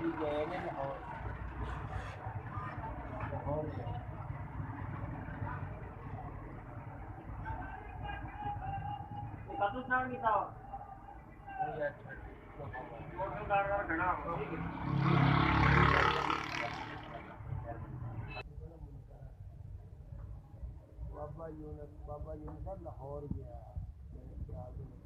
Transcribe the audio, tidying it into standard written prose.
भी गए ने लाहौर लाहौर गए कतु साल की था वो यार मोटर कार खड़ा हो बाबा यूनुस लाहौर गया मेरे ख्याल में